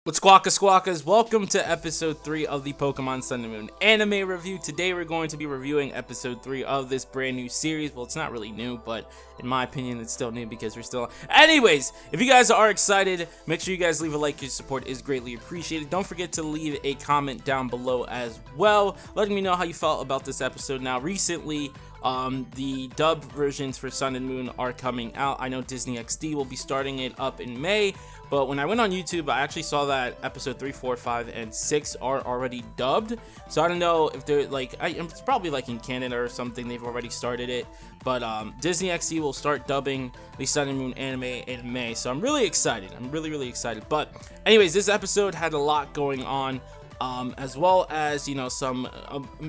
What's squawkas? Welcome to episode 3 of the Pokemon Sun and Moon anime review. Today we're going to be reviewing episode 3 of this brand new series. Well, it's not really new, but in my opinion, it's still new because we're still... Anyways, if you guys are excited, make sure you guys leave a like. Your support is greatly appreciated. Don't forget to leave a comment down below as well, letting me know how you felt about this episode. Now, recently, the dubbed versions for Sun and Moon are coming out. I know Disney XD will be starting it up in May, but when I went on YouTube, I actually saw that episode 3, 4, 5, and 6 are already dubbed. So I don't know if they're like, it's probably like in Canada or something, they've already started it. But Disney XD will start dubbing the Sun and Moon anime in May. So I'm really excited. I'm really excited. But anyways, this episode had a lot going on. As well as, you know, some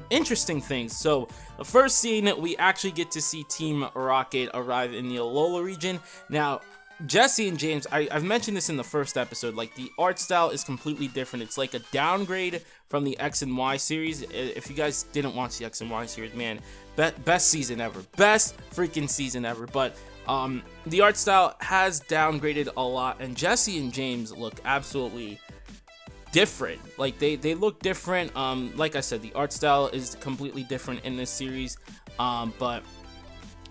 interesting things. So the first scene, we actually get to see Team Rocket arrive in the Alola region. Now, Jesse and James, I've mentioned this in the first episode, like the art style is completely different. It's like a downgrade from the X and Y series. If you guys didn't watch the X and Y series, man, best season ever. Best freaking season ever. But the art style has downgraded a lot, and Jesse and James look absolutely different. Like they look different. Like I said, the art style is completely different in this series, but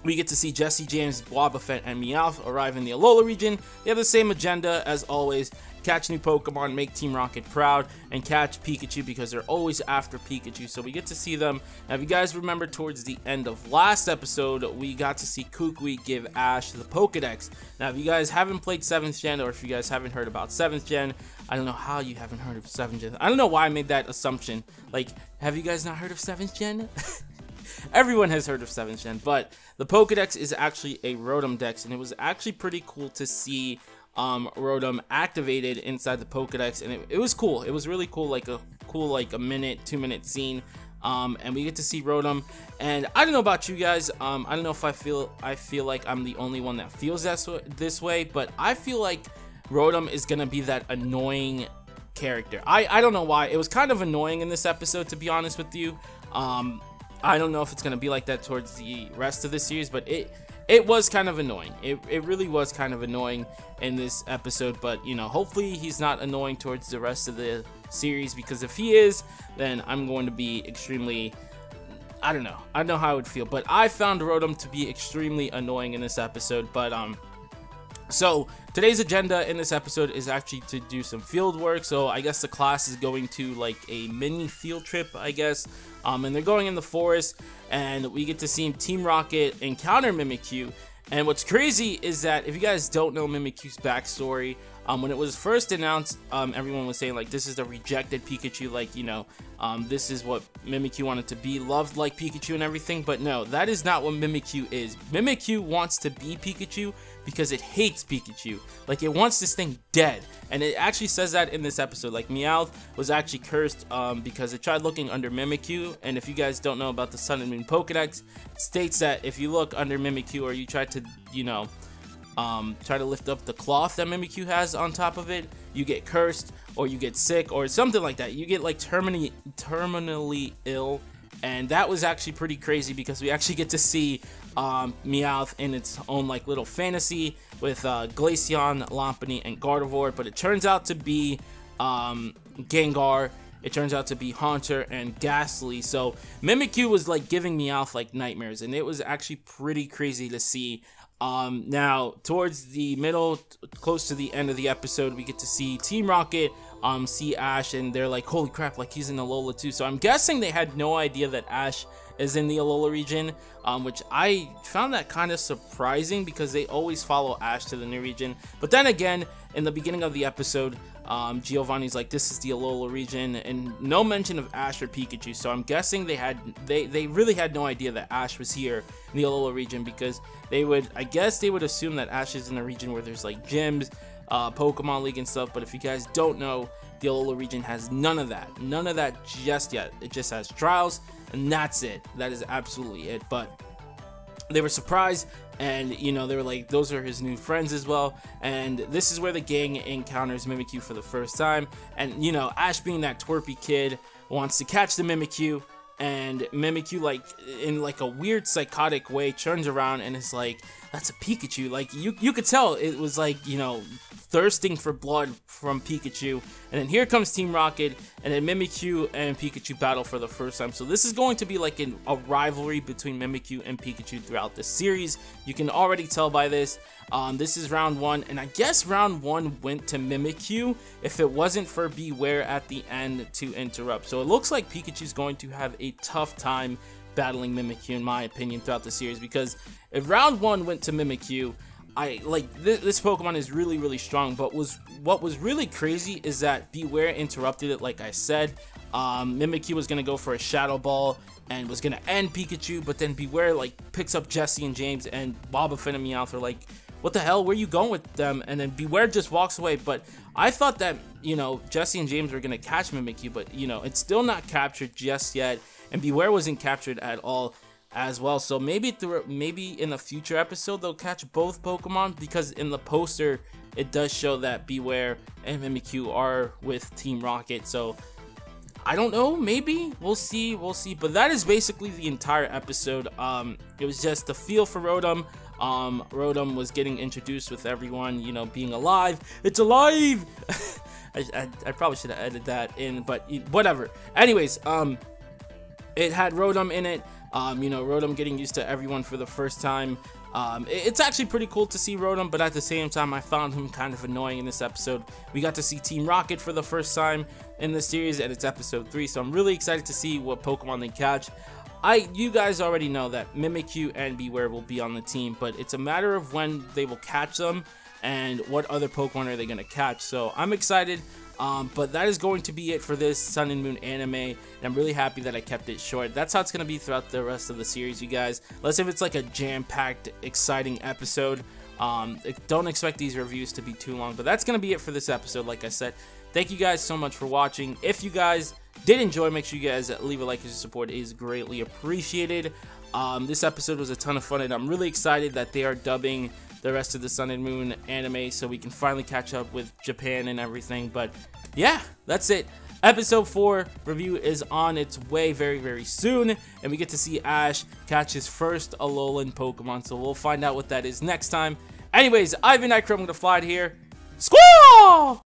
we get to see Jesse, James, Wobbuffet, and Meowth arrive in the Alola region. They have the same agenda as always: catch new Pokemon, make Team Rocket proud, and catch Pikachu, because they're always after Pikachu. So we get to see them. Now, if you guys remember, towards the end of last episode, we got to see Kukui give Ash the Pokedex. Now, if you guys haven't played 7th Gen, or if you guys haven't heard about 7th Gen, I don't know how you haven't heard of 7th Gen. I don't know why I made that assumption. Like, have you guys not heard of 7th Gen? Everyone has heard of 7th Gen, but the Pokedex is actually a Rotom Dex, and it was actually pretty cool to see Rotom activated inside the Pokedex, and it was cool. It was really cool, like a minute, 2-minute scene. And we get to see Rotom, and I don't know about you guys. I don't know if I feel like I'm the only one that feels this way, but I feel like Rotom is gonna be that annoying character. I don't know why. It was kind of annoying in this episode, to be honest with you. I don't know if it's gonna be like that towards the rest of the series, but it was kind of annoying. It really was kind of annoying in this episode, but you know, hopefully he's not annoying towards the rest of the series, because if he is, then I'm going to be extremely, I don't know how I would feel. But I found Rotom to be extremely annoying in this episode. But so today's agenda in this episode is actually to do some field work. So I guess the class is going to like a mini field trip, I guess. And they're going in the forest, and we get to see Team Rocket encounter Mimikyu. And what's crazy is that if you guys don't know Mimikyu's backstory, when it was first announced, everyone was saying like, this is the rejected Pikachu, like, you know, this is what Mimikyu wanted to be, loved like Pikachu and everything. But no, that is not what Mimikyu is. Mimikyu wants to be Pikachu because it hates Pikachu. Like, it wants this thing dead. And it actually says that in this episode. Like, Meowth was actually cursed because it tried looking under Mimikyu. And if you guys don't know about the Sun and Moon Pokedex, it states that if you look under Mimikyu, or you try to, you know, try to lift up the cloth that Mimikyu has on top of it, you get cursed, or you get sick, or something like that. You get like terminally ill. And that was actually pretty crazy, because we actually get to see Meowth in its own like little fantasy with Glaceon, Lopunny, and Gardevoir. But it turns out to be Gengar. It turns out to be Haunter and Ghastly. So Mimikyu was like giving Meowth like nightmares, and it was actually pretty crazy to see. Now, towards the middle, close to the end of the episode, we get to see Team Rocket see Ash, and they're like, holy crap, like he's in Alola too. So I'm guessing they had no idea that Ash is in the Alola region, which I found that kind of surprising, because they always follow Ash to the new region. But then again, in the beginning of the episode, Giovanni's like, this is the Alola region, and no mention of Ash or Pikachu. So I'm guessing they really had no idea that Ash was here in the Alola region, because I guess they would assume that Ash is in a region where there's like gyms, Pokemon League and stuff. But if you guys don't know, the Alola region has none of that just yet. It just has trials, and that's it. That is absolutely it. But they were surprised, and you know, they were like, those are his new friends as well. And this is where the gang encounters Mimikyu for the first time. And you know, Ash, being that twerpy kid, wants to catch the Mimikyu, and Mimikyu, like in like a weird psychotic way, turns around and is like, that's a Pikachu. Like, you could tell it was like, you know, thirsting for blood from Pikachu. And then here comes Team Rocket, and then Mimikyu and Pikachu battle for the first time. So this is going to be like a rivalry between Mimikyu and Pikachu throughout the series. You can already tell by this. This is round 1, and I guess round 1 went to Mimikyu if it wasn't for Beware at the end to interrupt. So it looks like Pikachu's going to have a tough time battling Mimikyu, in my opinion, throughout the series, because if round 1 went to Mimikyu, this Pokemon is really strong. But what was really crazy is that Beware interrupted it, like I said. Mimikyu was gonna go for a Shadow Ball and was gonna end Pikachu, but then Beware like picks up Jesse and James, and Wobbuffet and Meowth are like, what the hell, where you going with them? And then Beware just walks away. But I thought that, you know, Jesse and James were gonna catch Mimikyu, but you know, it's still not captured just yet, and Beware wasn't captured at all as well. So maybe in a future episode they'll catch both Pokemon, because in the poster it does show that Beware and Mimikyu are with Team Rocket. So I don't know, maybe we'll see. But that is basically the entire episode. It was just the feel for Rotom. Rotom was getting introduced with everyone, you know, being alive. It's alive. I probably should have edited that in, but whatever. Anyways, it had Rotom in it. You know, Rotom getting used to everyone for the first time. It's actually pretty cool to see Rotom, but at the same time, I found him kind of annoying in this episode. We got to see Team Rocket for the first time in the series, and it's episode 3, so I'm really excited to see what Pokemon they catch. You guys already know that Mimikyu and Beware will be on the team, but it's a matter of when they will catch them and what other Pokemon are they going to catch. So I'm excited. But that is going to be it for this Sun and Moon anime, and I'm really happy that I kept it short. That's how it's going to be throughout the rest of the series, you guys. Let's say if it's like a jam-packed, exciting episode. Don't expect these reviews to be too long, but that's going to be it for this episode, like I said. Thank you guys so much for watching. If you guys did enjoy, make sure you guys leave a like, because your support is greatly appreciated. This episode was a ton of fun, and I'm really excited that they are dubbing the rest of the Sun and Moon anime, so we can finally catch up with Japan and everything. But yeah, that's it. Episode 4 review is on its way very soon, and we get to see Ash catch his first Alolan Pokemon, so we'll find out what that is next time. Anyways, I've been Nightcrow. I'm gonna fly it here. Squall!